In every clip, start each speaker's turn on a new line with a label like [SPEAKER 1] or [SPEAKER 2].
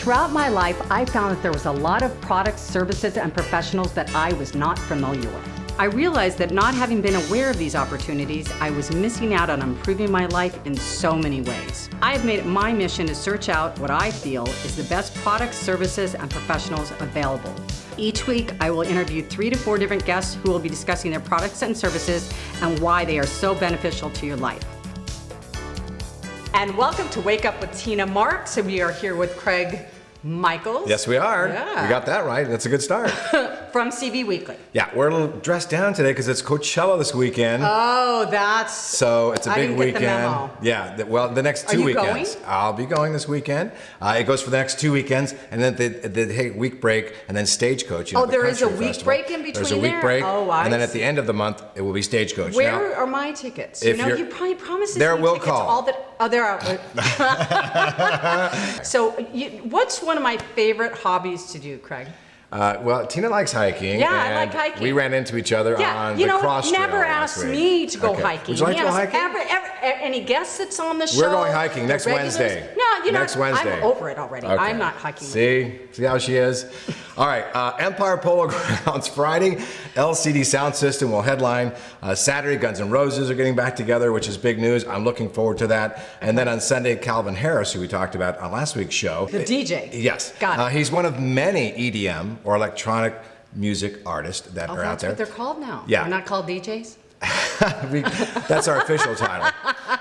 [SPEAKER 1] Throughout my life, I found that there was a lot of products, services, and professionals that I was not familiar with. I realized that not having been aware of these opportunities, I was missing out on improving my life in so many ways. I have made it my mission to search out what I feel is the best products, services, and professionals available. Each week, I will interview 3 to 4 different guests who will be discussing their products and services and why they are so beneficial to your life. And welcome to Wake Up with Tina Marks, and we are here with Craig Michaels.
[SPEAKER 2] Yes, we are.
[SPEAKER 1] Yeah.
[SPEAKER 2] We got that right. That's a good start.
[SPEAKER 1] From CV Weekly.
[SPEAKER 2] Yeah, we're a little dressed down today because it's Coachella this weekend.
[SPEAKER 1] Oh, that's...
[SPEAKER 2] So it's a big
[SPEAKER 1] I didn't
[SPEAKER 2] weekend.
[SPEAKER 1] Get the memo.
[SPEAKER 2] Yeah, well, the next 2
[SPEAKER 1] Are you
[SPEAKER 2] weekends.
[SPEAKER 1] going?
[SPEAKER 2] I'll be going this weekend. It goes for the next 2 weekends, and then the week break, and then Stagecoach.
[SPEAKER 1] Oh, there is a week break in between.
[SPEAKER 2] There's a week break,
[SPEAKER 1] Oh,
[SPEAKER 2] and then at the end of the month, it will be Stagecoach.
[SPEAKER 1] Where are my tickets? You know, you probably promised
[SPEAKER 2] there
[SPEAKER 1] me
[SPEAKER 2] will
[SPEAKER 1] tickets.
[SPEAKER 2] call.
[SPEAKER 1] They're out. So, what's one of my favorite hobbies to do, Craig?
[SPEAKER 2] Well, Tina likes hiking.
[SPEAKER 1] Yeah, I
[SPEAKER 2] and
[SPEAKER 1] like hiking.
[SPEAKER 2] We ran into each other on the cross trail
[SPEAKER 1] never
[SPEAKER 2] last
[SPEAKER 1] asked
[SPEAKER 2] week.
[SPEAKER 1] me to go
[SPEAKER 2] Okay.
[SPEAKER 1] hiking.
[SPEAKER 2] Would you like to go hiking?
[SPEAKER 1] Any guests that's on the show?
[SPEAKER 2] We're going hiking next
[SPEAKER 1] regulars?
[SPEAKER 2] Wednesday.
[SPEAKER 1] No,
[SPEAKER 2] Next Wednesday.
[SPEAKER 1] I'm over it already.
[SPEAKER 2] Okay.
[SPEAKER 1] I'm not hiking.
[SPEAKER 2] See how she is? All right, Empire Polo Grounds Friday. LCD Sound System will headline. Saturday, Guns N' Roses are getting back together, which is big news. I'm looking forward to that. And then on Sunday, Calvin Harris, who we talked about on last week's show.
[SPEAKER 1] The DJ.
[SPEAKER 2] Yes.
[SPEAKER 1] Got it.
[SPEAKER 2] He's one of many EDM or electronic music artists that are out there.
[SPEAKER 1] That's what they're called now.
[SPEAKER 2] Yeah.
[SPEAKER 1] They're not called DJs?
[SPEAKER 2] That's our official title.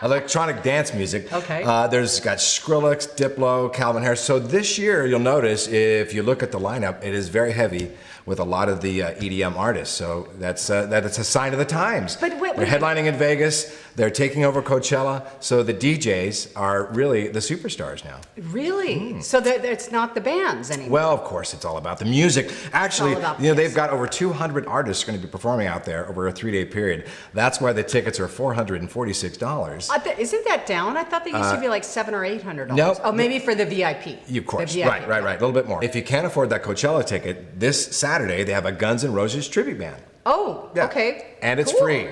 [SPEAKER 2] Electronic dance music.
[SPEAKER 1] Okay.
[SPEAKER 2] There's got Skrillex, Diplo, Calvin Harris. So this year, you'll notice if you look at the lineup, it is very heavy with a lot of the EDM artists. So that's a sign of the times.
[SPEAKER 1] But wait,
[SPEAKER 2] they're headlining in Vegas. They're taking over Coachella. So the DJs are really the superstars now.
[SPEAKER 1] Really? So it's not the bands anymore?
[SPEAKER 2] Well, of course, it's all about the music. Actually, they've got over 200 artists going to be performing out there over a 3-day period. That's why the tickets are $446.
[SPEAKER 1] Isn't that down? I thought they used to be like $700 or $800.
[SPEAKER 2] No.
[SPEAKER 1] Oh, maybe for the VIP.
[SPEAKER 2] Of course.
[SPEAKER 1] The VIP.
[SPEAKER 2] Right. A little bit more. If you can't afford that Coachella ticket, this Saturday they have a Guns N' Roses tribute band.
[SPEAKER 1] Oh,
[SPEAKER 2] Yeah.
[SPEAKER 1] okay.
[SPEAKER 2] And it's
[SPEAKER 1] Cool.
[SPEAKER 2] free.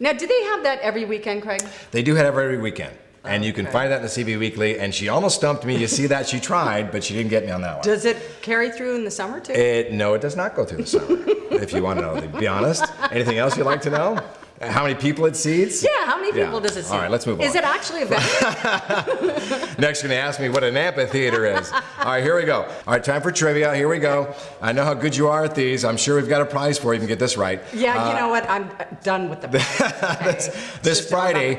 [SPEAKER 1] Now, do they have that every weekend, Craig?
[SPEAKER 2] They do have it every weekend. And you can find that in the CV Weekly. And she almost stumped me. You see that? She tried, but she didn't get me on that one.
[SPEAKER 1] Does it carry through in the summer, too?
[SPEAKER 2] No, it does not go through the summer, if you want to know. To be honest. Anything else you'd like to know? How many people it seats?
[SPEAKER 1] Yeah, how many people does it seat?
[SPEAKER 2] All right, let's move on.
[SPEAKER 1] Is it actually a venue?
[SPEAKER 2] Next, you're going to ask me what an amphitheater is. All right, here we go. All right, time for trivia. Here we go. I know how good you are at these. I'm sure we've got a prize for you if you can get this right.
[SPEAKER 1] Yeah, you know what? I'm done with the prize. Okay.
[SPEAKER 2] This Friday,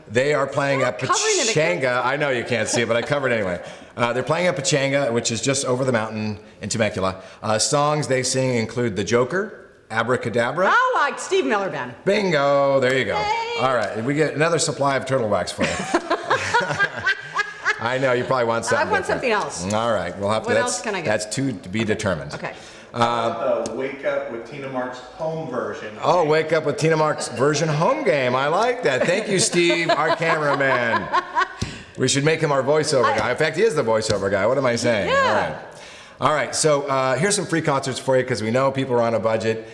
[SPEAKER 2] they are playing at
[SPEAKER 1] covering it again.
[SPEAKER 2] Pachanga. I know you can't see it, but I covered it anyway. They're playing at Pachanga, which is just over the mountain in Temecula. Songs they sing include The Joker, Abracadabra.
[SPEAKER 1] Oh, like Steve Miller Band.
[SPEAKER 2] Bingo, there you go.
[SPEAKER 1] Hey.
[SPEAKER 2] All right, we get another supply of turtle wax for you. I know, you probably want something.
[SPEAKER 1] I want something else.
[SPEAKER 2] All right, we'll have to.
[SPEAKER 1] What else can I get?
[SPEAKER 2] That's to be determined.
[SPEAKER 1] Okay.
[SPEAKER 3] The Wake Up with Tina Marks home version.
[SPEAKER 2] Oh, Wake Up with Tina Marks version home game. I like that. Thank you, Steve, our cameraman. We should make him our voiceover guy. In fact, he is the voiceover guy. What am I saying?
[SPEAKER 1] Yeah.
[SPEAKER 2] All right, so here's some free concerts for you because we know people are on a budget.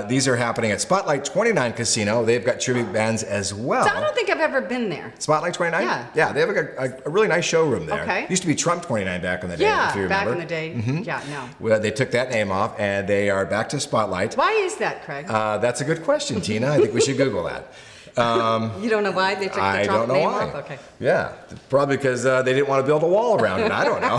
[SPEAKER 2] These are happening at Spotlight 29 Casino. They've got tribute bands as well.
[SPEAKER 1] So I don't think I've ever been there.
[SPEAKER 2] Spotlight 29?
[SPEAKER 1] Yeah.
[SPEAKER 2] Yeah, they have a really nice showroom there.
[SPEAKER 1] Okay.
[SPEAKER 2] Used to be Trump 29 back in the day, if you remember.
[SPEAKER 1] back in the day. Yeah, no.
[SPEAKER 2] Well, they took that name off, and they are back to Spotlight.
[SPEAKER 1] Why is that, Craig?
[SPEAKER 2] That's a good question, Tina. I think we should Google that.
[SPEAKER 1] You don't know why they took the
[SPEAKER 2] I
[SPEAKER 1] Trump
[SPEAKER 2] don't know
[SPEAKER 1] name
[SPEAKER 2] why.
[SPEAKER 1] off? Okay.
[SPEAKER 2] Yeah, probably because they didn't want to build a wall around it. I don't know.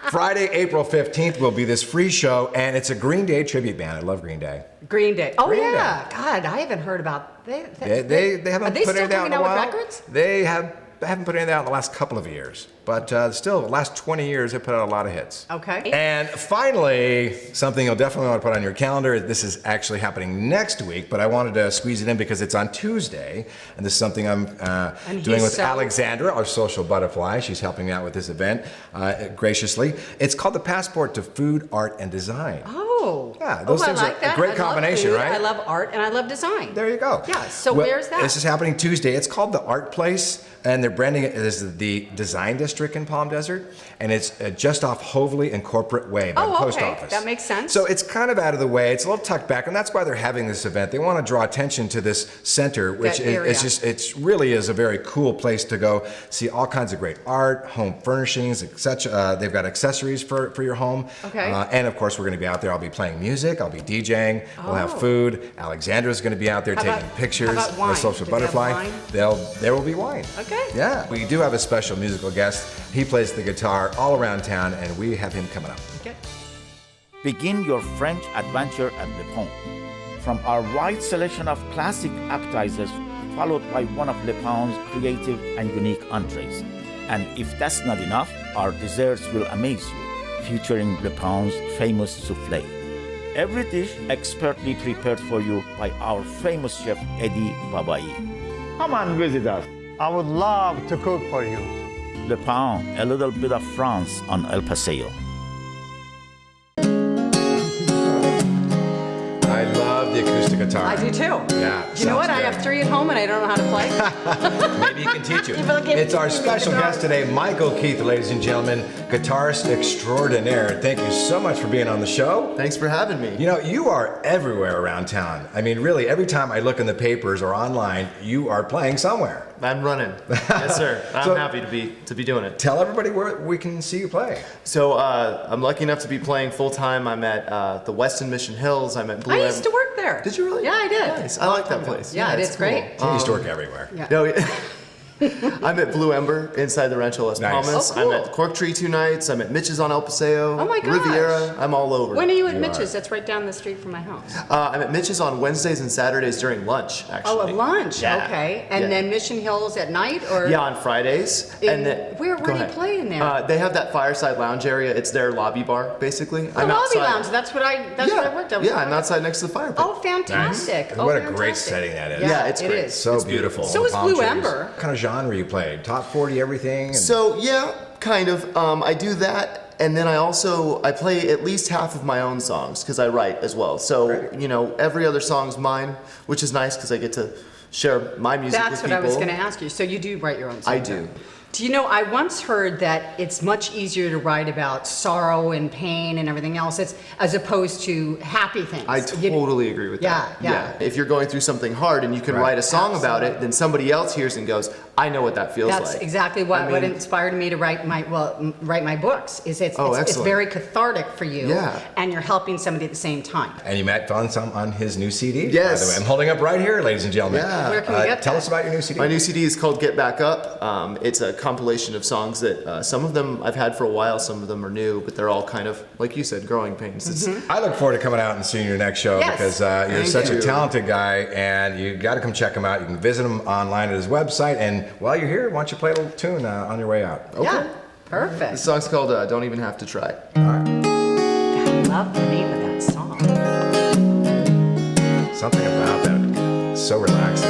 [SPEAKER 2] Friday, April 15th will be this free show, and it's a Green Day tribute band. I love Green Day.
[SPEAKER 1] Green Day. Oh,
[SPEAKER 2] Green
[SPEAKER 1] yeah. God, I haven't heard about...
[SPEAKER 2] They haven't
[SPEAKER 1] Are they
[SPEAKER 2] put
[SPEAKER 1] still
[SPEAKER 2] anything out
[SPEAKER 1] coming
[SPEAKER 2] in a
[SPEAKER 1] out with
[SPEAKER 2] while.
[SPEAKER 1] records?
[SPEAKER 2] They haven't put anything out in the last couple of years, but still, the last 20 years, they put out a lot of hits.
[SPEAKER 1] Okay.
[SPEAKER 2] And finally, something you'll definitely want to put on your calendar. This is actually happening next week, but I wanted to squeeze it in because it's on Tuesday, and this is something I'm doing with Alexandra, our social butterfly. She's helping me out with this event graciously. It's called the Passport to Food, Art, and Design.
[SPEAKER 1] Oh, Oh.
[SPEAKER 2] Yeah, those things
[SPEAKER 1] I
[SPEAKER 2] are
[SPEAKER 1] like
[SPEAKER 2] a
[SPEAKER 1] that.
[SPEAKER 2] great
[SPEAKER 1] I love
[SPEAKER 2] combination,
[SPEAKER 1] food,
[SPEAKER 2] right?
[SPEAKER 1] I love art and I love design.
[SPEAKER 2] There you go.
[SPEAKER 1] Yeah, so
[SPEAKER 2] Well,
[SPEAKER 1] where's that?
[SPEAKER 2] This is happening Tuesday. It's called the Art Place, and they're branding it as the Design District in Palm Desert, and it's just off Hoveley and Corporate Way by the post
[SPEAKER 1] okay.
[SPEAKER 2] office.
[SPEAKER 1] That makes sense.
[SPEAKER 2] So it's kind of out of the way. It's a little tucked back, and that's why they're having this event. They want to draw attention to this center, which
[SPEAKER 1] That area.
[SPEAKER 2] it's really is a very cool place to go see all kinds of great art, home furnishings, etc. They've got accessories for your home.
[SPEAKER 1] Okay.
[SPEAKER 2] And of course, we're going to be out there. I'll be playing music. I'll be DJing. We'll have
[SPEAKER 1] Oh.
[SPEAKER 2] food. Alexandra's going to be out there
[SPEAKER 1] How
[SPEAKER 2] taking
[SPEAKER 1] about-
[SPEAKER 2] pictures.
[SPEAKER 1] how about wine?
[SPEAKER 2] The Social
[SPEAKER 1] Do they have
[SPEAKER 2] Butterfly.
[SPEAKER 1] wine?
[SPEAKER 2] There will be wine.
[SPEAKER 1] Okay.
[SPEAKER 2] Yeah. We do have a special musical guest. He plays the guitar all around town, and we have him coming up.
[SPEAKER 1] Okay.
[SPEAKER 4] Begin your French adventure at Le Pont. From our wide selection of classic appetizers, followed by one of Le Pont's creative and unique entrees. And if that's not enough, our desserts will amaze you, featuring Le Pont's famous soufflé. Every dish expertly prepared for you by our famous chef Eddie Babai. Come and visit us.
[SPEAKER 5] I would love to cook for you.
[SPEAKER 4] Le Pont, a little bit of France on El Paseo.
[SPEAKER 2] I love the acoustic guitar.
[SPEAKER 1] I do too.
[SPEAKER 2] Yeah,
[SPEAKER 1] You know what?
[SPEAKER 2] sounds
[SPEAKER 1] I
[SPEAKER 2] good.
[SPEAKER 1] have 3 at home and I don't know how to play.
[SPEAKER 2] Maybe he can teach you.
[SPEAKER 1] will give
[SPEAKER 2] It's our
[SPEAKER 1] me the
[SPEAKER 2] special
[SPEAKER 1] guitar.
[SPEAKER 2] guest today, Michael Keith, ladies and gentlemen, guitarist extraordinaire. Thank you so much for being on the show.
[SPEAKER 6] Thanks for having me.
[SPEAKER 2] You know, you are everywhere around town. I mean, really, every time I look in the papers or online, you are playing somewhere.
[SPEAKER 6] I'm running. Yes, sir. I'm
[SPEAKER 2] So-
[SPEAKER 6] happy to be doing it.
[SPEAKER 2] Tell everybody where we can see you play.
[SPEAKER 6] So I'm lucky enough to be playing full time. I'm at the Weston Mission Hills. I'm at Blue.
[SPEAKER 1] I used to work there.
[SPEAKER 6] Did you really?
[SPEAKER 1] Yeah, I did.
[SPEAKER 6] Nice. I like that place.
[SPEAKER 1] Yeah, it
[SPEAKER 6] it's
[SPEAKER 1] is great.
[SPEAKER 2] You used to work everywhere.
[SPEAKER 1] Yeah.
[SPEAKER 6] No, I'm at Blue Ember inside the Rancho Las
[SPEAKER 2] Nice.
[SPEAKER 6] Palmas.
[SPEAKER 1] Oh, cool.
[SPEAKER 6] I'm at Cork Tree 2 nights. I'm at Mitch's on El Paseo.
[SPEAKER 1] Oh my gosh.
[SPEAKER 6] Riviera. I'm all over.
[SPEAKER 1] When are you at
[SPEAKER 2] You
[SPEAKER 1] Mitch's?
[SPEAKER 2] are.
[SPEAKER 1] That's right down the street from my house.
[SPEAKER 6] I'm at Mitch's on Wednesdays and Saturdays during lunch. Actually.
[SPEAKER 1] Oh, at lunch.
[SPEAKER 6] Yeah.
[SPEAKER 1] Okay. And
[SPEAKER 6] Yeah.
[SPEAKER 1] then Mission Hills at night, or
[SPEAKER 6] Yeah, on Fridays.
[SPEAKER 1] In-
[SPEAKER 6] then
[SPEAKER 1] where
[SPEAKER 6] Go
[SPEAKER 1] do you
[SPEAKER 6] ahead.
[SPEAKER 1] play in there?
[SPEAKER 6] They have that fireside lounge area. It's their lobby bar, basically.
[SPEAKER 1] the lobby lounge. That's what I worked at.
[SPEAKER 6] Yeah, I'm outside next to the fire pit.
[SPEAKER 1] Oh, fantastic!
[SPEAKER 2] Nice.
[SPEAKER 1] Oh,
[SPEAKER 2] What a
[SPEAKER 1] fantastic.
[SPEAKER 2] great setting that is.
[SPEAKER 6] Yeah, it's
[SPEAKER 1] it
[SPEAKER 6] great.
[SPEAKER 1] is.
[SPEAKER 2] So
[SPEAKER 6] It's
[SPEAKER 2] beautiful.
[SPEAKER 1] So
[SPEAKER 2] the
[SPEAKER 1] is
[SPEAKER 2] palm
[SPEAKER 1] Blue
[SPEAKER 2] trees.
[SPEAKER 1] Ember.
[SPEAKER 2] What kind of genre you played? Top 40 everything? And
[SPEAKER 6] So yeah, kind of. I do that, and then I play at least half of my own songs because I write as well. So every other song's mine, which is nice because I get to share my music
[SPEAKER 1] That's
[SPEAKER 6] with
[SPEAKER 1] what
[SPEAKER 6] people.
[SPEAKER 1] I was going to ask you. So you do write your own songs?
[SPEAKER 6] I do.
[SPEAKER 1] Do you know, I once heard that it's much easier to write about sorrow and pain and everything else as opposed to happy things.
[SPEAKER 6] I totally agree with that.
[SPEAKER 1] Yeah.
[SPEAKER 6] If you're going through something hard and you can
[SPEAKER 2] Right.
[SPEAKER 6] write a song about
[SPEAKER 1] Absolutely.
[SPEAKER 6] it, then somebody else hears and goes, "I know what that feels
[SPEAKER 1] That's
[SPEAKER 6] like."
[SPEAKER 1] exactly what,
[SPEAKER 6] I
[SPEAKER 1] what
[SPEAKER 6] mean-
[SPEAKER 1] inspired me to write my books. Is it's
[SPEAKER 6] excellent.
[SPEAKER 1] very cathartic for you,
[SPEAKER 6] Yeah.
[SPEAKER 1] and you're helping somebody at the same time.
[SPEAKER 2] And you found some on his new CD. By
[SPEAKER 6] Yes.
[SPEAKER 2] the way. I'm holding up right here, ladies and gentlemen.
[SPEAKER 6] Yeah.
[SPEAKER 1] Where can we get
[SPEAKER 2] Tell
[SPEAKER 1] that?
[SPEAKER 2] us about your new CD.
[SPEAKER 6] My new CD is called Get Back Up. It's a compilation of songs that some of them I've had for a while, some of them are new, but they're all kind of, like you said, growing pains. It's,
[SPEAKER 2] I look forward to coming out and seeing your next show
[SPEAKER 1] Yes.
[SPEAKER 2] because you're
[SPEAKER 6] Thank
[SPEAKER 2] such a
[SPEAKER 6] you.
[SPEAKER 2] talented guy and you got to come check him out. You can visit him online at his website. And while you're here, why don't you play a little tune on your way out?
[SPEAKER 1] Yeah,
[SPEAKER 6] The
[SPEAKER 1] perfect.
[SPEAKER 6] song's called Don't Even Have to Try.
[SPEAKER 1] I love the name of that song.
[SPEAKER 2] Something about that. So relaxing.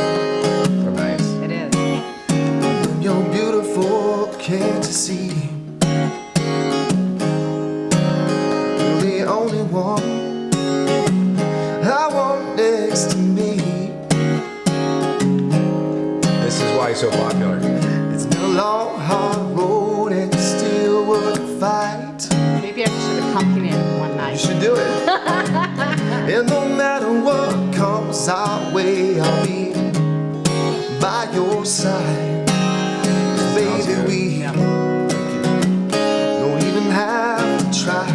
[SPEAKER 2] So nice.
[SPEAKER 1] It is.
[SPEAKER 6] You're beautiful, can't you see? You're the only one I want next to me.
[SPEAKER 2] This is why he's so popular.
[SPEAKER 6] It's been a long, hard road and it's still worth a fight.
[SPEAKER 1] Maybe I should accompany him one
[SPEAKER 6] You
[SPEAKER 1] night.
[SPEAKER 6] should do it. And no matter what comes our way, I'll be by your side. Baby,
[SPEAKER 2] good.
[SPEAKER 6] we don't even have to try.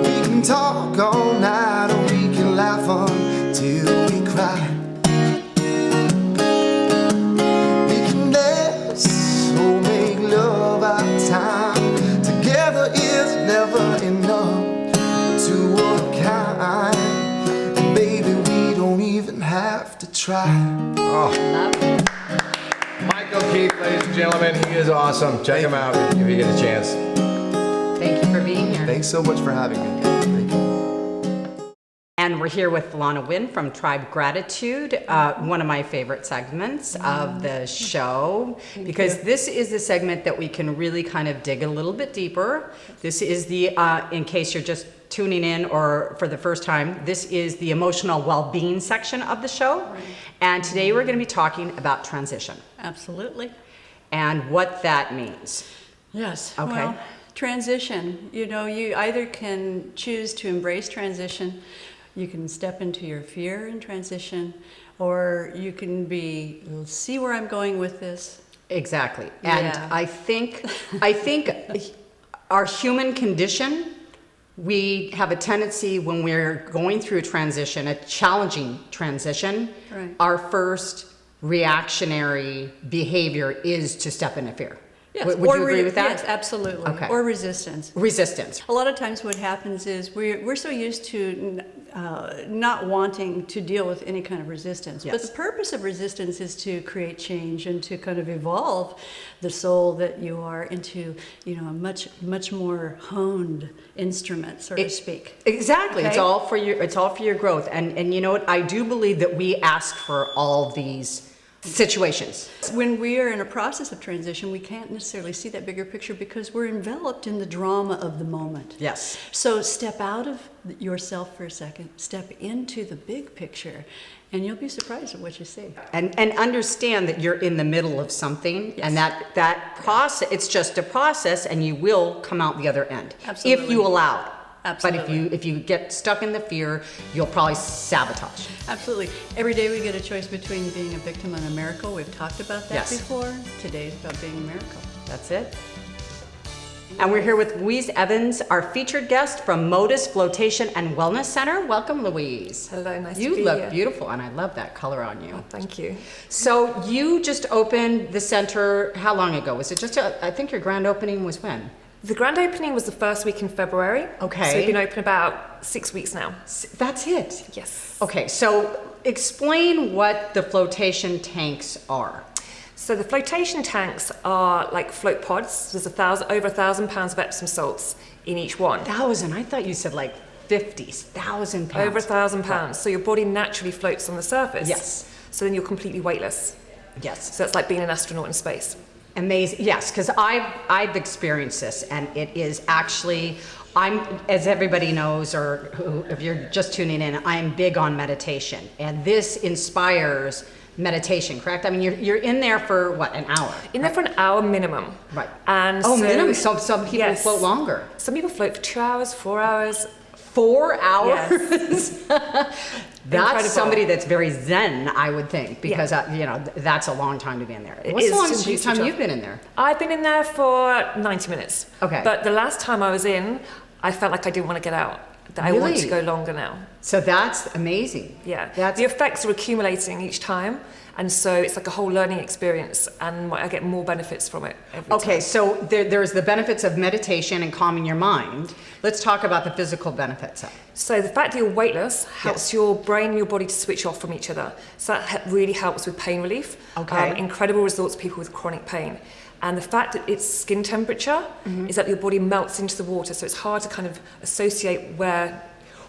[SPEAKER 6] We can talk all night or we can laugh until we cry. We can dance or make love our time. Together is never enough to one kind. And baby, we don't even have to try.
[SPEAKER 1] Love it.
[SPEAKER 2] Michael Keith, ladies and gentlemen, he is awesome. Check him out if you get a chance.
[SPEAKER 1] Thank you for being here.
[SPEAKER 6] Thanks so much for having me. Thank you.
[SPEAKER 1] And we're here with Lana Wynn from Tribe Gratitude, one of my favorite segments of the show, because this is the segment that we can really kind of dig a little bit deeper. This is the, in case you're just tuning in or for the first time, this is the emotional well-being section of the show.
[SPEAKER 7] Right.
[SPEAKER 1] And today we're going to be talking about transition
[SPEAKER 7] Absolutely.
[SPEAKER 1] and what that means.
[SPEAKER 7] Yes.
[SPEAKER 1] Okay.
[SPEAKER 7] Well, transition. You know, you either can choose to embrace transition, you can step into your fear in transition, or you can see where I'm going with this.
[SPEAKER 1] Exactly. And
[SPEAKER 7] Yeah.
[SPEAKER 1] I think our human condition, we have a tendency when we're going through a transition, a challenging transition,
[SPEAKER 7] Right.
[SPEAKER 1] our first reactionary behavior is to step into fear.
[SPEAKER 7] Yes.
[SPEAKER 1] Would
[SPEAKER 7] or
[SPEAKER 1] you agree with that?
[SPEAKER 7] Yes, absolutely.
[SPEAKER 1] Okay.
[SPEAKER 7] Or resistance.
[SPEAKER 1] Resistance.
[SPEAKER 7] A lot of times what happens is we're so used to not wanting to deal with any kind of resistance. But
[SPEAKER 1] Yes.
[SPEAKER 7] the purpose of resistance is to create change and to kind of evolve the soul that you are into, you know, a much more honed instrument, so to speak.
[SPEAKER 1] Exactly.
[SPEAKER 7] Okay?
[SPEAKER 1] It's all for your growth. And you know what? I do believe that we ask for all these situations.
[SPEAKER 7] When we are in a process of transition, we can't necessarily see that bigger picture because we're enveloped in the drama of the moment.
[SPEAKER 1] Yes.
[SPEAKER 7] So step out of yourself for a second, step into the big picture, and you'll be surprised at what you see.
[SPEAKER 1] And understand that you're in the middle of something, and that process, it's just a process, and you will come out the other end. If
[SPEAKER 7] Absolutely.
[SPEAKER 1] you allow it.
[SPEAKER 7] Absolutely.
[SPEAKER 1] But if you get stuck in the fear, you'll probably sabotage.
[SPEAKER 7] Absolutely. Every day we get a choice between being a victim and a miracle. We've talked about that
[SPEAKER 1] Yes.
[SPEAKER 7] before. Today's about being a miracle.
[SPEAKER 1] That's it. And we're here with Louise Evans, our featured guest from Modus Flotation and Wellness Center. Welcome, Louise.
[SPEAKER 8] Hello, nice to
[SPEAKER 1] You
[SPEAKER 8] be
[SPEAKER 1] look
[SPEAKER 8] here.
[SPEAKER 1] beautiful, and I love that color on you.
[SPEAKER 8] Thank you.
[SPEAKER 1] So you just opened the center how long ago? Was it just I think your grand opening was when?
[SPEAKER 8] The grand opening was the first week in February.
[SPEAKER 1] Okay.
[SPEAKER 8] So we've been open about 6 weeks now.
[SPEAKER 1] That's it?
[SPEAKER 8] Yes.
[SPEAKER 1] Okay, so explain what the flotation tanks are.
[SPEAKER 8] So the flotation tanks are like float pods. There's over 1,000 pounds of Epsom salts in each one.
[SPEAKER 1] 1,000, I thought you said like 50,000 pounds.
[SPEAKER 8] Over 1,000 pounds. So your body naturally floats on the surface.
[SPEAKER 1] Yes.
[SPEAKER 8] So then you're completely weightless.
[SPEAKER 1] Yes.
[SPEAKER 8] So it's like being an astronaut in space.
[SPEAKER 1] Amazing. Yes, because I've experienced this, and it is actually, as everybody knows, or if you're just tuning in, I'm big on meditation, and this inspires meditation. Correct? I mean, you're in there for what, an hour?
[SPEAKER 8] In there for an hour minimum.
[SPEAKER 1] Right.
[SPEAKER 8] And
[SPEAKER 1] Minimum. Some people
[SPEAKER 8] Yes.
[SPEAKER 1] float longer.
[SPEAKER 8] Some people float for 2 hours, 4 hours.
[SPEAKER 1] 4 hours. That's
[SPEAKER 8] Incredible.
[SPEAKER 1] somebody that's very zen, I would think, because that's a long time to be in there. What's
[SPEAKER 8] is
[SPEAKER 1] the
[SPEAKER 8] to
[SPEAKER 1] longest
[SPEAKER 8] switch
[SPEAKER 1] time
[SPEAKER 8] off.
[SPEAKER 1] you've been in there?
[SPEAKER 8] I've been in there for 90 minutes.
[SPEAKER 1] Okay.
[SPEAKER 8] But the last time I was in, I felt like I didn't want to get out. That I want to
[SPEAKER 1] Really?
[SPEAKER 8] go longer now.
[SPEAKER 1] So that's amazing.
[SPEAKER 8] Yeah.
[SPEAKER 1] That's
[SPEAKER 8] The effects are accumulating each time. And so it's like a whole learning experience. And I get more benefits from it every time.
[SPEAKER 1] okay. So there's the benefits of meditation and calming your mind. Let's talk about the physical benefits of it.
[SPEAKER 8] So the fact that you're weightless helps
[SPEAKER 1] Yes.
[SPEAKER 8] your brain and your body to switch off from each other. So that really helps with pain relief.
[SPEAKER 1] Okay.
[SPEAKER 8] Incredible results for people with chronic pain. And the fact that it's skin temperature
[SPEAKER 1] Mm-hmm.
[SPEAKER 8] is that your body melts into the water. So it's hard to kind of associate where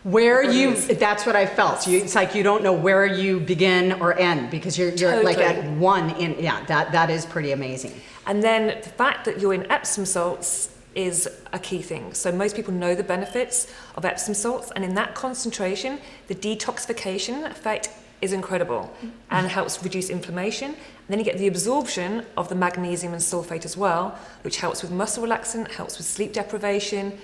[SPEAKER 1] That's what I felt. It's like you don't know where you begin or end because you're like
[SPEAKER 8] Totally.
[SPEAKER 1] at one in, that is pretty amazing.
[SPEAKER 8] And then the fact that you're in Epsom salts is a key thing. So most people know the benefits of Epsom salts, and in that concentration, the detoxification effect is incredible and helps reduce inflammation. And then you get the absorption of the magnesium and sulfate as well, which helps with muscle relaxant, helps with sleep deprivation,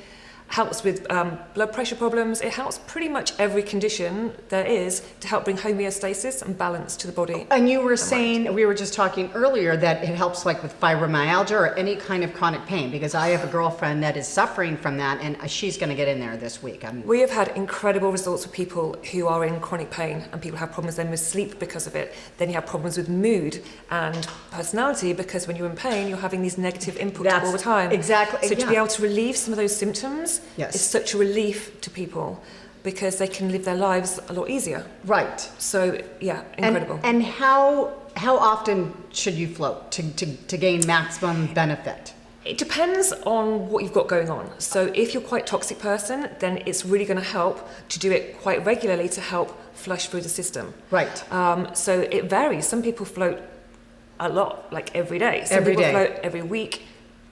[SPEAKER 8] helps with blood pressure problems. It helps pretty much every condition there is to help bring homeostasis and balance to the body.
[SPEAKER 1] And you were saying, we were just talking earlier, that it helps like with fibromyalgia or any kind of chronic pain, because I have a girlfriend that is suffering from that, and she's going to get in there this week. I mean,
[SPEAKER 8] We have had incredible results with people who are in chronic pain, and people have problems then with sleep because of it. Then you have problems with mood and personality because when you're in pain, you're having these negative inputs
[SPEAKER 1] That's
[SPEAKER 8] all the time.
[SPEAKER 1] exactly-
[SPEAKER 8] So to
[SPEAKER 1] yeah.
[SPEAKER 8] be able to relieve some of those symptoms
[SPEAKER 1] Yes.
[SPEAKER 8] is such a relief to people because they can live their lives a lot easier.
[SPEAKER 1] right.
[SPEAKER 8] So yeah, incredible.
[SPEAKER 1] And how often should you float to gain maximum benefit?
[SPEAKER 8] It depends on what you've got going on. So if you're quite a toxic person, then it's really going to help to do it quite regularly to help flush through the system.
[SPEAKER 1] Right.
[SPEAKER 8] So it varies. Some people float a lot, like every day. Some
[SPEAKER 1] Every
[SPEAKER 8] people
[SPEAKER 1] day.
[SPEAKER 8] float every week,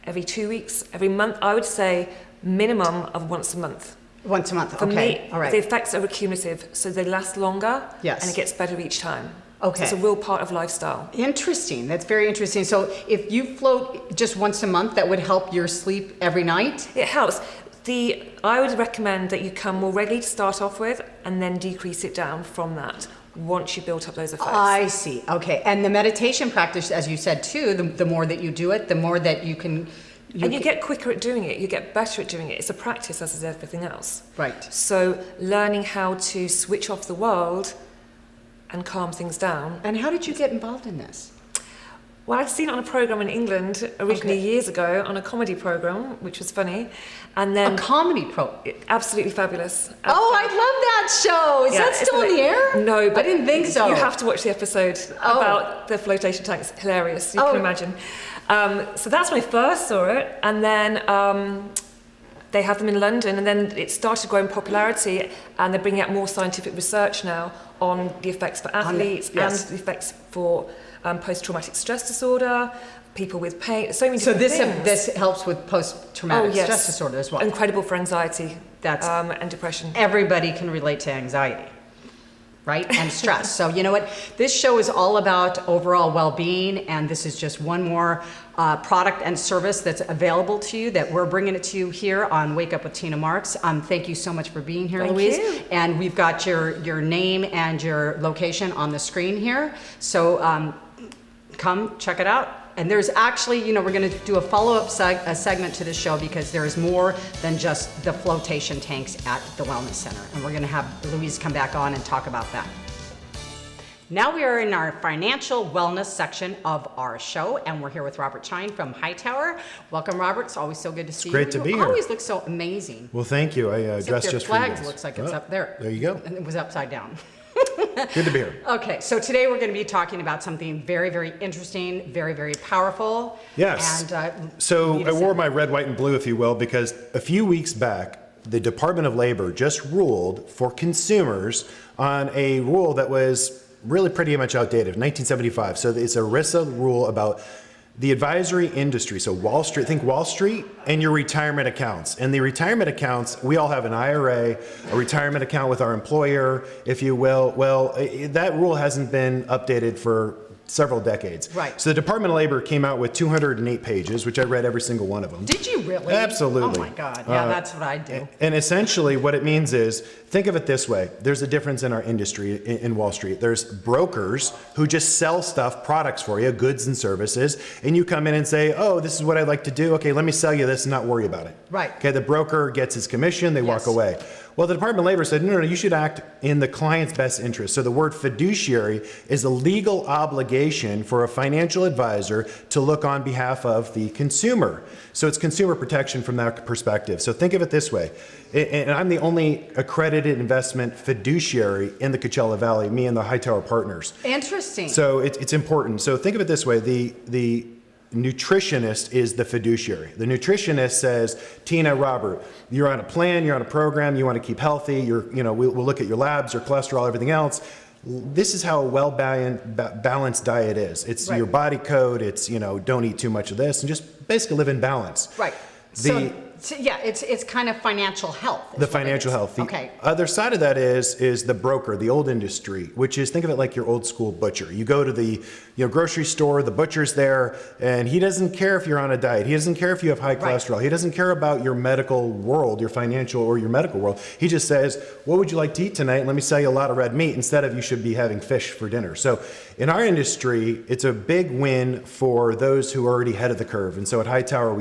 [SPEAKER 8] every 2 weeks, every month. I would say minimum of once a month.
[SPEAKER 1] Once a month.
[SPEAKER 8] For
[SPEAKER 1] Okay.
[SPEAKER 8] me,
[SPEAKER 1] All right.
[SPEAKER 8] the effects are cumulative, so they last longer.
[SPEAKER 1] Yes.
[SPEAKER 8] And it gets better each time.
[SPEAKER 1] Okay.
[SPEAKER 8] So it's a real part of lifestyle.
[SPEAKER 1] Interesting. That's very interesting. So if you float just once a month, that would help your sleep every night?
[SPEAKER 8] It helps. I would recommend that you come more regularly to start off with, and then decrease it down from that once you built up those effects.
[SPEAKER 1] I see. Okay. And the meditation practice, as you said too, the more that you do it, the more that you can...
[SPEAKER 8] And you get quicker at doing it. You get better at doing it. It's a practice, as is everything else.
[SPEAKER 1] Right.
[SPEAKER 8] So learning how to switch off the world and calm things down.
[SPEAKER 1] And how did you get involved in this?
[SPEAKER 8] Well, I'd seen it on a program in England originally
[SPEAKER 1] Okay.
[SPEAKER 8] years ago, on a comedy program, which was funny, and then
[SPEAKER 1] A comedy pro.
[SPEAKER 8] absolutely fabulous.
[SPEAKER 1] Oh, I love that show. Is
[SPEAKER 8] Yeah,
[SPEAKER 1] that
[SPEAKER 8] it's
[SPEAKER 1] still in the air?
[SPEAKER 8] No, but
[SPEAKER 1] I didn't think so.
[SPEAKER 8] You have to watch the episode
[SPEAKER 1] Oh.
[SPEAKER 8] about the flotation tank. It's hilarious. You
[SPEAKER 1] Oh.
[SPEAKER 8] can imagine. So that's when I first saw it, and then they have them in London, and then it started growing popularity, and they're bringing out more scientific research now on the effects for athletes
[SPEAKER 1] yes.
[SPEAKER 8] and the effects for post-traumatic stress disorder, people with pain. So many
[SPEAKER 1] So
[SPEAKER 8] different
[SPEAKER 1] this
[SPEAKER 8] things.
[SPEAKER 1] helps with post-traumatic stress disorder as well.
[SPEAKER 8] Incredible for anxiety.
[SPEAKER 1] That's-
[SPEAKER 8] and depression.
[SPEAKER 1] Everybody can relate to anxiety, right? And stress. So you know what? This show is all about overall well-being, and this is just one more product and service that's available to you that we're bringing it to you here on Wake Up with Tina Marks. Thank you so much for being here,
[SPEAKER 8] Thank
[SPEAKER 1] Louise.
[SPEAKER 8] you.
[SPEAKER 1] And we've got your name and your location on the screen here. So come check it out. And there's actually, you know, we're going to do a follow-up segment to the show because there is more than just the flotation tanks at the Wellness Center. And we're going to have Louise come back on and talk about that. Now we are in our financial wellness section of our show, and we're here with Robert Chine from Hightower. Welcome, Robert. It's always so good to see you.
[SPEAKER 9] great to be
[SPEAKER 1] You
[SPEAKER 9] here.
[SPEAKER 1] always look so amazing.
[SPEAKER 9] Well, thank you. I
[SPEAKER 1] Except
[SPEAKER 9] dressed
[SPEAKER 1] your
[SPEAKER 9] just for you
[SPEAKER 1] flag
[SPEAKER 9] guys.
[SPEAKER 1] looks like it's
[SPEAKER 9] Oh,
[SPEAKER 1] up there.
[SPEAKER 9] There you go.
[SPEAKER 1] And it was upside down.
[SPEAKER 9] Good to be here.
[SPEAKER 1] Okay, so today we're going to be talking about something very, very interesting, very, very powerful.
[SPEAKER 9] Yes.
[SPEAKER 1] And
[SPEAKER 9] So
[SPEAKER 1] lead
[SPEAKER 9] I
[SPEAKER 1] us
[SPEAKER 9] wore
[SPEAKER 1] in.
[SPEAKER 9] my red, white, and blue, if you will, because a few weeks back, the Department of Labor just ruled for consumers on a rule that was really pretty much outdated, 1975. So it's a ERISA rule about the advisory industry. So Wall Street, think Wall Street and your retirement accounts. And the retirement accounts, we all have an IRA, a retirement account with our employer, if you will. Well, that rule hasn't been updated for several decades.
[SPEAKER 1] Right.
[SPEAKER 9] So the Department of Labor came out with 208 pages, which I read every single one of them.
[SPEAKER 1] Did you really?
[SPEAKER 9] Absolutely.
[SPEAKER 1] Oh my God. Yeah, that's what I do.
[SPEAKER 9] And essentially what it means is, think of it this way. There's a difference in our industry in Wall Street. There's brokers who just sell stuff, products for you, goods and services, and you come in and say, oh, this is what I'd like to do. Okay, let me sell you this and not worry about it.
[SPEAKER 1] Right.
[SPEAKER 9] Okay, the broker gets his commission, they walk
[SPEAKER 1] Yes.
[SPEAKER 9] away. Well, the Department of Labor said, no, you should act in the client's best interest. So the word fiduciary is a legal obligation for a financial advisor to look on behalf of the consumer. So it's consumer protection from that perspective. So think of it this way. And I'm the only accredited investment fiduciary in the Coachella Valley, me and the Hightower partners.
[SPEAKER 1] Interesting.
[SPEAKER 9] So it's important. So think of it this way. The nutritionist is the fiduciary. The nutritionist says, Tina, Robert, you're on a plan, you're on a program, you want to keep healthy, we'll look at your labs, your cholesterol, everything else. This is how a well-balanced diet is. It's
[SPEAKER 1] Right.
[SPEAKER 9] your body code, it's, don't eat too much of this, and just basically live in balance.
[SPEAKER 1] Right. So yeah, it's kind of financial health. is
[SPEAKER 9] The
[SPEAKER 1] what it
[SPEAKER 9] financial
[SPEAKER 1] is.
[SPEAKER 9] health. The
[SPEAKER 1] Okay.
[SPEAKER 9] other side of that is the broker, the old industry, which is, think of it like your old school butcher. You go to the grocery store, the butcher's there, and he doesn't care if you're on a diet. He doesn't care if you have high
[SPEAKER 1] Right.
[SPEAKER 9] cholesterol. He doesn't care about your medical world, your financial or your medical world. He just says, what would you like to eat tonight? Let me sell you a lot of red meat instead of you should be having fish for dinner. So in our industry, it's a big win for those who are already ahead of the curve. And so at Hightower,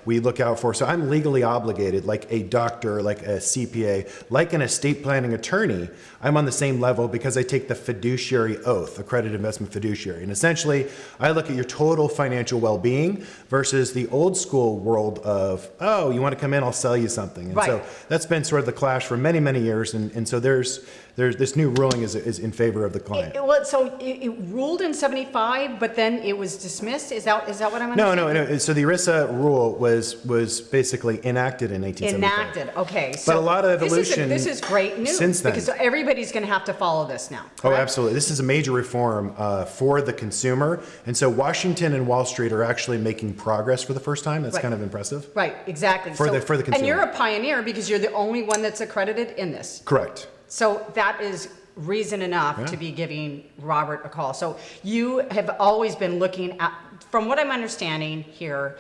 [SPEAKER 9] we look out for, so I'm legally obligated, like a doctor, like a CPA, like an estate planning attorney. I'm on the same level because I take the fiduciary oath, accredited investment fiduciary. And essentially, I look at your total financial well-being versus the old school world of, oh, you want to come in, I'll sell you something. And
[SPEAKER 1] Right.
[SPEAKER 9] so that's been sort of the clash for many, many years. And so there's this new ruling is in favor of the client.
[SPEAKER 1] So it ruled in 75, but then it was dismissed? Is that what I'm
[SPEAKER 9] No,
[SPEAKER 1] understanding?
[SPEAKER 9] no. So the ERISA rule was basically enacted in 1875.
[SPEAKER 1] Enacted, okay.
[SPEAKER 9] But
[SPEAKER 1] So
[SPEAKER 9] a lot of
[SPEAKER 1] this is
[SPEAKER 9] evolution
[SPEAKER 1] this is great news.
[SPEAKER 9] since then.
[SPEAKER 1] Because everybody's going to have to follow this now.
[SPEAKER 9] Oh,
[SPEAKER 1] correct?
[SPEAKER 9] absolutely. This is a major reform for the consumer. And so Washington and Wall Street are actually making progress for the first time. That's
[SPEAKER 1] Right.
[SPEAKER 9] kind of impressive.
[SPEAKER 1] Right, exactly.
[SPEAKER 9] For the consumer.
[SPEAKER 1] And you're a pioneer because you're the only one that's accredited in this.
[SPEAKER 9] Correct.
[SPEAKER 1] So that is reason enough to be giving Robert a call. So you have always been looking at, from what I'm understanding here,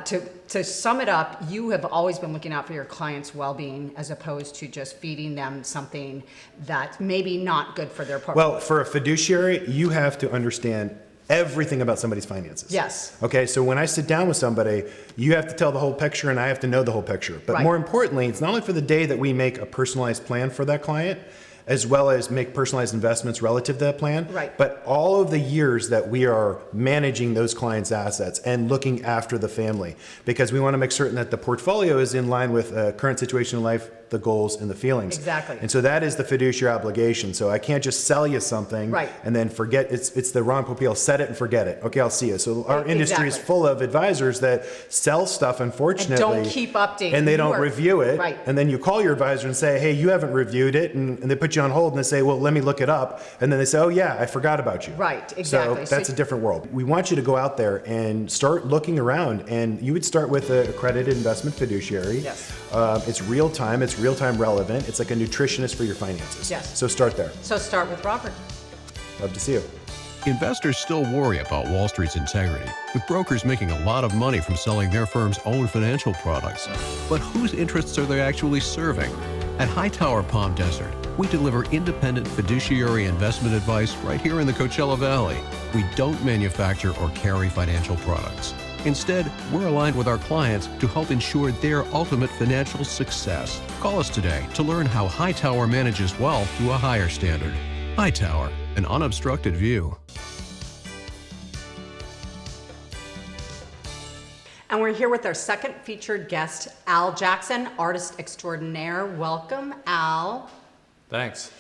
[SPEAKER 1] to sum it up, you have always been looking out for your clients' well-being as opposed to just feeding them something that's maybe not good for their portfolio.
[SPEAKER 9] Well, for a fiduciary, you have to understand everything about somebody's finances.
[SPEAKER 1] Yes.
[SPEAKER 9] Okay, so when I sit down with somebody, you have to tell the whole picture and I have to know the whole picture. But
[SPEAKER 1] Right.
[SPEAKER 9] more importantly, it's not only for the day that we make a personalized plan for that client, as well as make personalized investments relative to that plan,
[SPEAKER 1] Right.
[SPEAKER 9] but all of the years that we are managing those clients' assets and looking after the family, because we want to make certain that the portfolio is in line with current situation in life, the goals and the feelings.
[SPEAKER 1] Exactly.
[SPEAKER 9] And so that is the fiduciary obligation. So I can't just sell you something
[SPEAKER 1] Right.
[SPEAKER 9] and then forget. It's the Ron Popeil, set it and forget it. Okay, I'll see you. So our industry is
[SPEAKER 1] Exactly.
[SPEAKER 9] full of advisors that sell stuff, unfortunately,
[SPEAKER 1] And don't keep updating.
[SPEAKER 9] and they don't
[SPEAKER 1] Work.
[SPEAKER 9] review it.
[SPEAKER 1] Right.
[SPEAKER 9] And then you call your advisor and say, hey, you haven't reviewed it, and they put you on hold and they say, well, let me look it up, and then they say, oh yeah, I forgot about you.
[SPEAKER 1] Right, exactly.
[SPEAKER 9] So that's a different world. We want you to go out there and start looking around, and you would start with an accredited investment fiduciary.
[SPEAKER 1] Yes.
[SPEAKER 9] It's real time relevant. It's like a nutritionist for your finances.
[SPEAKER 1] Yes.
[SPEAKER 9] So start there.
[SPEAKER 1] So start with Robert.
[SPEAKER 9] Love to see you.
[SPEAKER 10] Investors still worry about Wall Street's integrity, with brokers making a lot of money from selling their firm's own financial products. But whose interests are they actually serving? At Hightower Palm Desert, we deliver independent fiduciary investment advice right here in the Coachella Valley. We don't manufacture or carry financial products. Instead, we're aligned with our clients to help ensure their ultimate financial success. Call us today to learn how Hightower manages wealth to a higher standard. Hightower, an unobstructed view.
[SPEAKER 1] And we're here with our second featured guest, Al Jackson, artist extraordinaire. Welcome, Al.
[SPEAKER 11] Thanks.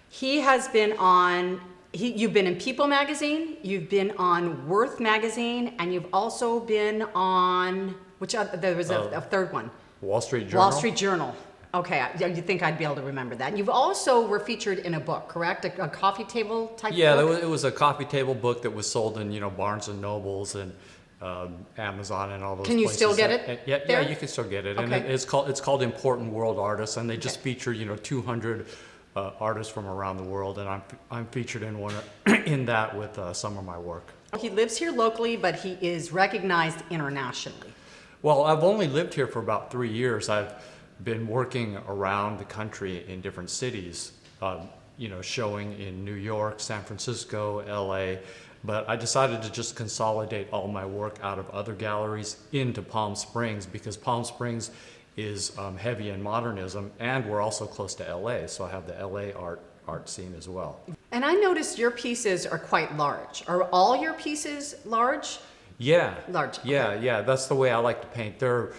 [SPEAKER 1] He has been on, you've been in People magazine, you've been on Worth magazine, and you've also been on, which other, there was a third one.
[SPEAKER 11] Wall Street Journal.
[SPEAKER 1] Wall Street Journal. Okay, you think I'd be able to remember that. You've also were featured in a book, correct? A coffee table type
[SPEAKER 11] Yeah,
[SPEAKER 1] book?
[SPEAKER 11] it was a coffee table book that was sold in, Barnes and Nobles and Amazon and all those
[SPEAKER 1] Can you
[SPEAKER 11] places.
[SPEAKER 1] still get it
[SPEAKER 11] And yeah,
[SPEAKER 1] there?
[SPEAKER 11] you can still get it. And
[SPEAKER 1] Okay.
[SPEAKER 11] it's called Important World Artists, and they just feature 200 artists from around the world, and I'm featured in one in that with some of my work.
[SPEAKER 1] He lives here locally, but he is recognized internationally.
[SPEAKER 11] Well, I've only lived here for about 3 years. I've been working around the country in different cities, showing in New York, San Francisco, LA, but I decided to just consolidate all my work out of other galleries into Palm Springs, because Palm Springs is heavy in modernism, and we're also close to LA, so I have the LA art scene as well.
[SPEAKER 1] And I noticed your pieces are quite large. Are all your pieces large?
[SPEAKER 11] Yeah.
[SPEAKER 1] Large,
[SPEAKER 11] Yeah. That's the way I like to paint. They're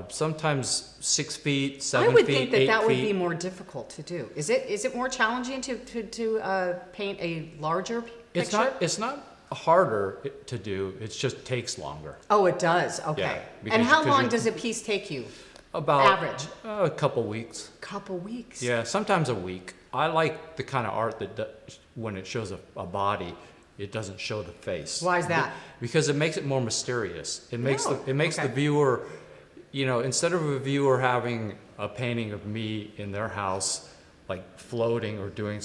[SPEAKER 11] sometimes 6 feet, 7
[SPEAKER 1] I would
[SPEAKER 11] feet,
[SPEAKER 1] think that
[SPEAKER 11] 8
[SPEAKER 1] that would
[SPEAKER 11] feet.
[SPEAKER 1] be more difficult to do. Is it more challenging to paint a larger picture?
[SPEAKER 11] It's not harder to do. It just takes longer.
[SPEAKER 1] Oh, it does. Okay.
[SPEAKER 11] Yeah,
[SPEAKER 1] And how
[SPEAKER 11] because
[SPEAKER 1] long
[SPEAKER 11] you're-
[SPEAKER 1] does a piece take you?
[SPEAKER 11] About
[SPEAKER 1] Average?
[SPEAKER 11] a couple weeks.
[SPEAKER 1] Couple weeks.
[SPEAKER 11] Yeah, sometimes a week. I like the kind of art that when it shows a body, it doesn't show the face.
[SPEAKER 1] Why is that?
[SPEAKER 11] Because it makes it more mysterious. It makes
[SPEAKER 1] Oh,
[SPEAKER 11] the
[SPEAKER 1] okay.
[SPEAKER 11] viewer, instead of a viewer having a painting of me in their house, like floating or doing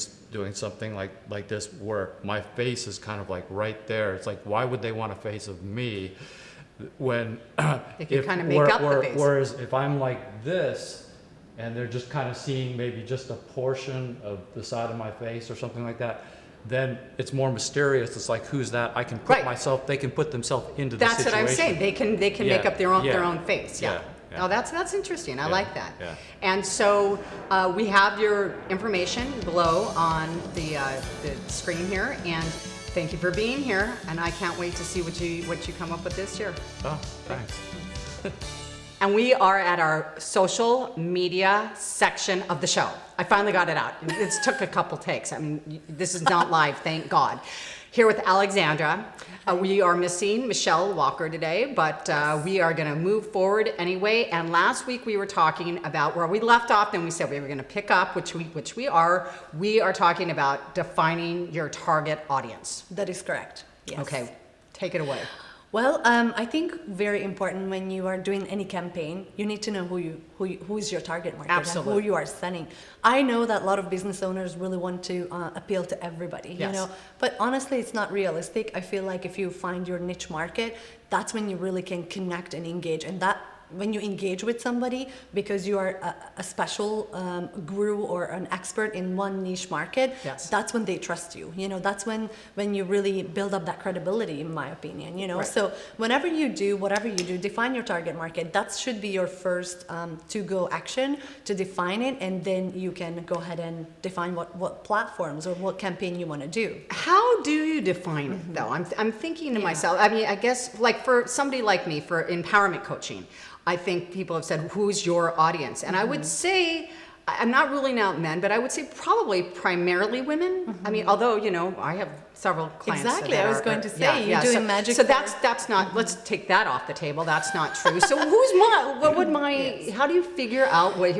[SPEAKER 11] something like this, where my face is kind of like right there. It's like, why would they want a face of me when
[SPEAKER 1] They can kind of make up the face.
[SPEAKER 11] Whereas if I'm like this, and they're just kind of seeing maybe just a portion of the side of my face or something like that, then it's more mysterious. It's like, who's that? I can put
[SPEAKER 1] Right.
[SPEAKER 11] they can put themselves into the
[SPEAKER 1] That's
[SPEAKER 11] situation.
[SPEAKER 1] what I'm saying. They can make
[SPEAKER 11] Yeah,
[SPEAKER 1] up their own
[SPEAKER 11] yeah,
[SPEAKER 1] face. Yeah.
[SPEAKER 11] yeah.
[SPEAKER 1] Oh, that's interesting. I like that.
[SPEAKER 11] yeah.
[SPEAKER 1] And so we have your information below on the screen here, and thank you for being here. And I can't wait to see what you come up with this year.
[SPEAKER 11] Oh, thanks.
[SPEAKER 1] And we are at our social media section of the show. I finally got it out. It took a couple takes. I mean, this is not live, thank God. Here with Alexandra. We are missing Michelle Walker today, but we are going to move forward anyway. And last week we were talking about where we left off, and we said we were going to pick up, which we are. We are talking about defining your target audience.
[SPEAKER 12] That is correct. Yes.
[SPEAKER 1] Okay, take it away.
[SPEAKER 12] Well, I think very important when you are doing any campaign, you need to know who is your target market
[SPEAKER 1] Absolutely.
[SPEAKER 12] and who you are sending. I know that a lot of business owners really want to appeal to everybody,
[SPEAKER 1] Yes.
[SPEAKER 12] you know, but honestly, it's not realistic. I feel like if you find your niche market, that's when you really can connect and engage, and that when you engage with somebody because you are a special guru or an expert in one niche market,
[SPEAKER 1] Yes.
[SPEAKER 12] that's when they trust you. You know, that's when you really build up that credibility, in my opinion. You know,
[SPEAKER 1] Right.
[SPEAKER 12] so whenever you do, whatever you do, define your target market. That should be your first to-go action to define it, and then you can go ahead and define what platforms or what campaign you want to do.
[SPEAKER 1] How do you define it, though? I'm thinking to myself, I mean, I guess, like for somebody like me, for empowerment coaching, I think people have said, who's your audience? And I would say, I'm not ruling out men, but I would say probably primarily women. I mean, although, you know, I have several clients.
[SPEAKER 12] Exactly,
[SPEAKER 1] that
[SPEAKER 12] I was
[SPEAKER 1] are-
[SPEAKER 12] going to say, you're doing magic
[SPEAKER 1] So
[SPEAKER 12] there.
[SPEAKER 1] that's not, let's take that off the table. That's not true. So how do you figure out what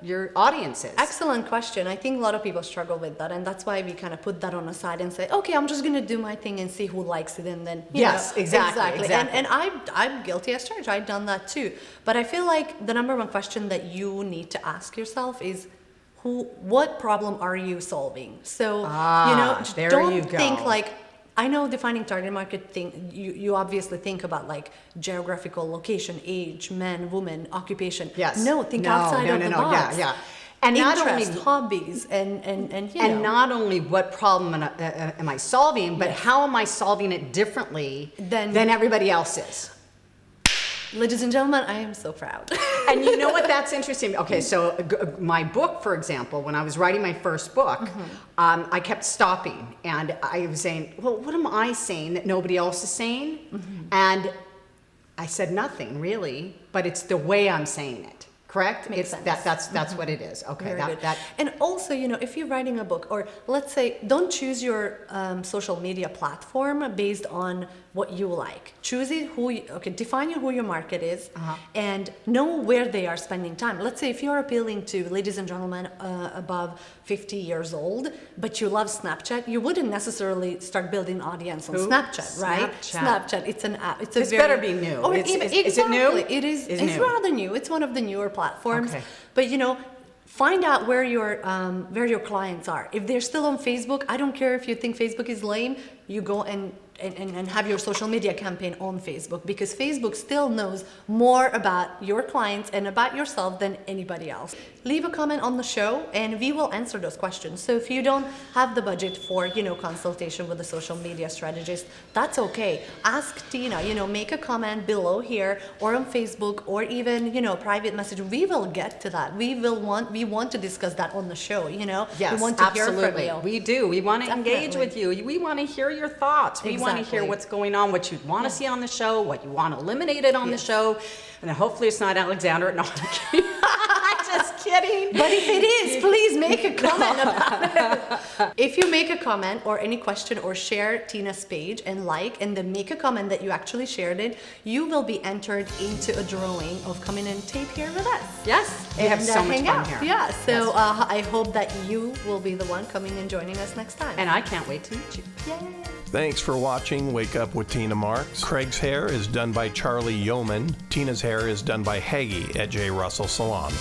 [SPEAKER 1] your audience is?
[SPEAKER 12] Excellent question. I think a lot of people struggle with that, and that's why we kind of put that on the side and say, okay, I'm just going to do my thing and see who likes it, and then
[SPEAKER 1] Yes, exactly.
[SPEAKER 12] And I'm guilty as charged. I've done that too. But I feel like the number one question that you need to ask yourself is, what problem are you solving? So
[SPEAKER 1] there
[SPEAKER 12] don't
[SPEAKER 1] you go.
[SPEAKER 12] think like. I know defining target market thing, you obviously think about like geographical location, age, man, woman, occupation.
[SPEAKER 1] Yes.
[SPEAKER 12] No, think outside of the box.
[SPEAKER 1] Yeah. And not only
[SPEAKER 12] Interest, hobbies, and you know.
[SPEAKER 1] And not only what problem am I solving, but how am I solving it differently than everybody else is?
[SPEAKER 12] Ladies and gentlemen, I am so proud.
[SPEAKER 1] And you know what? That's interesting. Okay, so my book, for example, when I was writing my first book, I kept stopping and I was saying, well, what am I saying that nobody else is saying? And I said nothing really, but it's the way I'm saying it. Correct?
[SPEAKER 12] Makes
[SPEAKER 1] It's
[SPEAKER 12] sense.
[SPEAKER 1] that's what it is. Okay,
[SPEAKER 12] Very good. And also, you know, if you're writing a book, or let's say, don't choose your social media platform based on what you like. Choose it define who your market is, and know where they are spending time. Let's say if you're appealing to ladies and gentlemen above 50 years old, but you love Snapchat, you wouldn't necessarily start building audience on Snapchat, right? Snapchat, it's an app. It's
[SPEAKER 1] better be new.
[SPEAKER 12] Or
[SPEAKER 1] Is
[SPEAKER 12] exactly.
[SPEAKER 1] it new?
[SPEAKER 12] It's
[SPEAKER 1] new.
[SPEAKER 12] rather new. It's one of the newer platforms.
[SPEAKER 1] Okay.
[SPEAKER 12] But you know, find out where your clients are. If they're still on Facebook, I don't care if you think Facebook is lame, you go and have your social media campaign on Facebook, because Facebook still knows more about your clients and about yourself than anybody else. Leave a comment on the show and we will answer those questions. So if you don't have the budget for, you know, consultation with a social media strategist, that's okay. Ask Tina, you know, make a comment below here or on Facebook, or even, you know, private message. We will get to that. We want to discuss that on the show, you know.
[SPEAKER 1] Yes,
[SPEAKER 12] we want to hear
[SPEAKER 1] absolutely.
[SPEAKER 12] from you.
[SPEAKER 1] We do. We want to engage with you. We want to hear your thoughts. We want to hear
[SPEAKER 12] Exactly.
[SPEAKER 1] what's going on, what you want to see on the show, what you want eliminated on the show. And then hopefully it's not Alexandra. No, I'm kidding. Just kidding.
[SPEAKER 12] But if it is, please make a comment about it. If you make a comment or any question, or share Tina's page and then make a comment that you actually shared it, you will be entered into a drawing of coming and tape here with us.
[SPEAKER 1] Yes, we have so much
[SPEAKER 12] hang
[SPEAKER 1] fun
[SPEAKER 12] out.
[SPEAKER 1] here.
[SPEAKER 12] Yeah, so I hope that you will be the one coming and joining us next time.
[SPEAKER 1] And I can't wait to meet you.
[SPEAKER 12] Yay.
[SPEAKER 13] Thanks for watching Wake Up with Tina Marks. Craig's hair is done by Charlie Yeoman. Tina's hair is done by Haggy at J. Russell Salon.